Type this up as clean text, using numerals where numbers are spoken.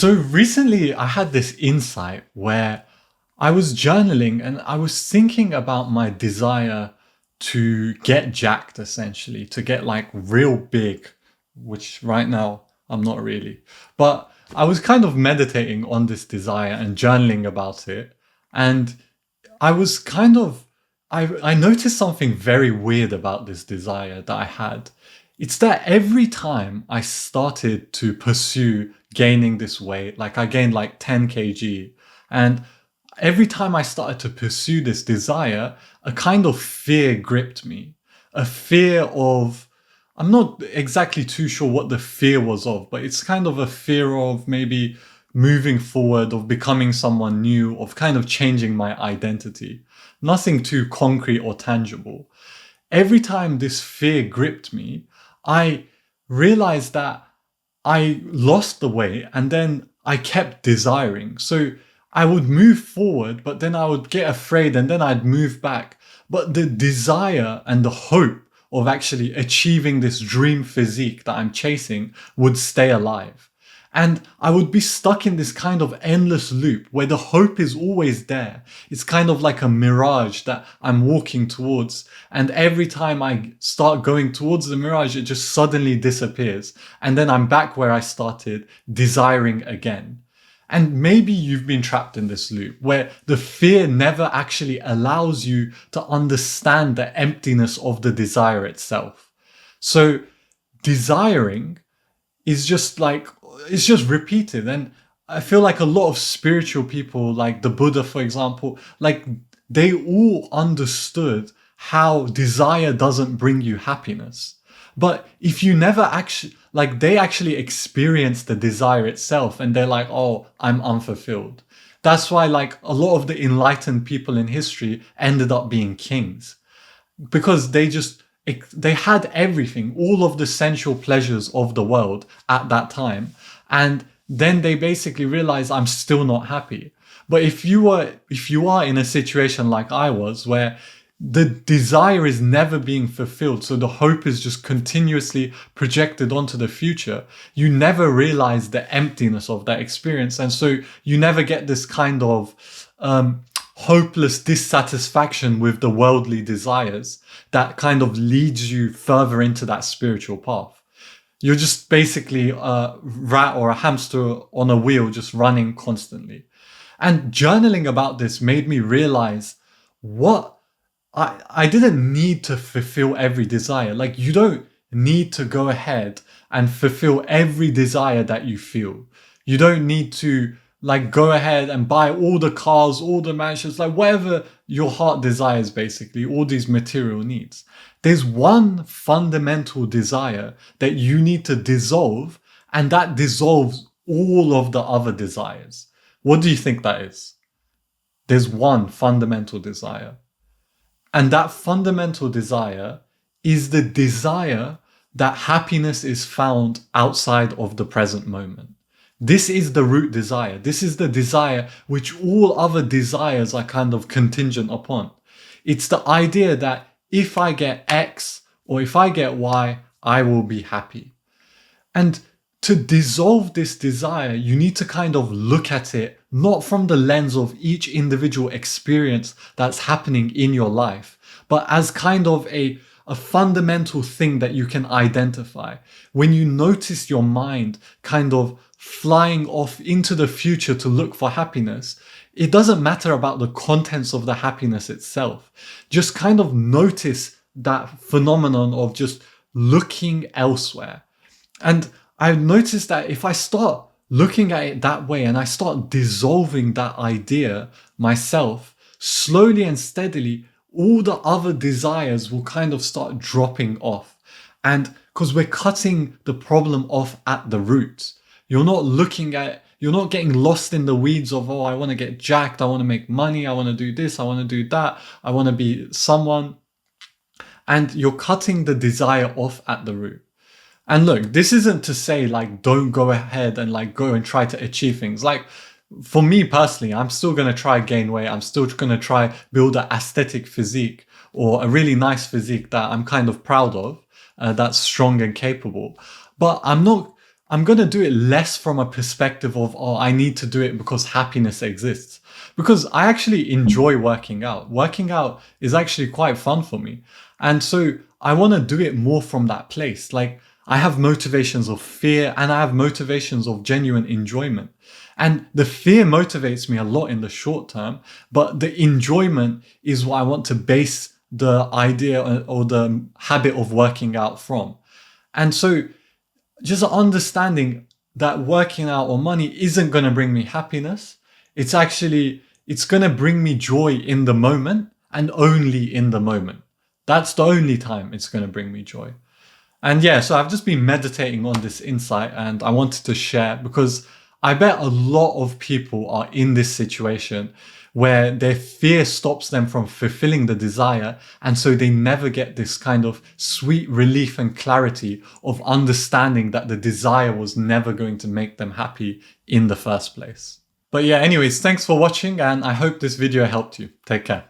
So recently I had this insight where I was journaling and I was thinking about my desire to get jacked, essentially, to get like real big, which right now I'm not really. But I was kind of meditating on this desire and journaling about it. And I was kind of I noticed something very weird about this desire that I had. It's that every time I started to pursue gaining this weight, like I gained like 10 kg, and every time I started to pursue this desire, a kind of fear gripped me. A fear of, I'm not exactly too sure what the fear was of, but it's kind of a fear of maybe moving forward, of becoming someone new, of kind of changing my identity. Nothing too concrete or tangible. Every time this fear gripped me, I realized that I lost the weight and then I kept desiring. So I would move forward, but then I would get afraid and then I'd move back. But the desire and the hope of actually achieving this dream physique that I'm chasing would stay alive. And I would be stuck in this kind of endless loop where the hope is always there. It's kind of like a mirage that I'm walking towards. And every time I start going towards the mirage, it just suddenly disappears. And then I'm back where I started, desiring again. And maybe you've been trapped in this loop where the fear never actually allows you to understand the emptiness of the desire itself. So desiring is just like, it's just repeated. And I feel like a lot of spiritual people, like the Buddha, for example, like they all understood how desire doesn't bring you happiness. But if you never actually, like they actually experience the desire itself and they're like, oh, I'm unfulfilled. That's why like a lot of the enlightened people in history ended up being kings because they had everything, all of the sensual pleasures of the world at that time. And then they basically realized I'm still not happy. But if you are in a situation like I was, where the desire is never being fulfilled, so the hope is just continuously projected onto the future, you never realize the emptiness of that experience. And so you never get this kind of hopeless dissatisfaction with the worldly desires that kind of leads you further into that spiritual path. You're just basically a rat or a hamster on a wheel, just running constantly. And journaling about this made me realize what I didn't need to fulfill every desire. Like you don't need to go ahead and fulfill every desire that you feel. You don't need to like go ahead and buy all the cars, all the mansions, like whatever your heart desires, basically, all these material needs. There's one fundamental desire that you need to dissolve, and that dissolves all of the other desires. What do you think that is? There's one fundamental desire. And that fundamental desire is the desire that happiness is found outside of the present moment. This is the root desire. This is the desire which all other desires are kind of contingent upon. It's the idea that if I get X or if I get Y, I will be happy. And to dissolve this desire, you need to kind of look at it not from the lens of each individual experience that's happening in your life, but as kind of a fundamental thing that you can identify. When you notice your mind kind of flying off into the future to look for happiness, it doesn't matter about the contents of the happiness itself. Just kind of notice that phenomenon of just looking elsewhere. And I've noticed that if I start looking at it that way and I start dissolving that idea myself, slowly and steadily, all the other desires will kind of start dropping off. And because we're cutting the problem off at the root, you're not getting lost in the weeds of, oh, I want to get jacked, I want to make money, I want to do this, I want to do that, I want to be someone. And you're cutting the desire off at the root. And look, this isn't to say like, don't go ahead and like go and try to achieve things. Like for me personally, I'm still going to try gain weight. I'm still going to try build an aesthetic physique or a really nice physique that I'm kind of proud of, that's strong and capable. But I'm going to do it less from a perspective of, oh, I need to do it because happiness exists. Because I actually enjoy working out. Working out is actually quite fun for me. And so I want to do it more from that place. Like, I have motivations of fear and I have motivations of genuine enjoyment. And the fear motivates me a lot in the short term, but the enjoyment is what I want to base the idea or the habit of working out from. And so just understanding that working out or money isn't going to bring me happiness. It's going to bring me joy in the moment and only in the moment. That's the only time it's going to bring me joy. And yeah, so I've just been meditating on this insight and I wanted to share because I bet a lot of people are in this situation where their fear stops them from fulfilling the desire. And so they never get this kind of sweet relief and clarity of understanding that the desire was never going to make them happy in the first place. But yeah, anyways, thanks for watching and I hope this video helped you. Take care.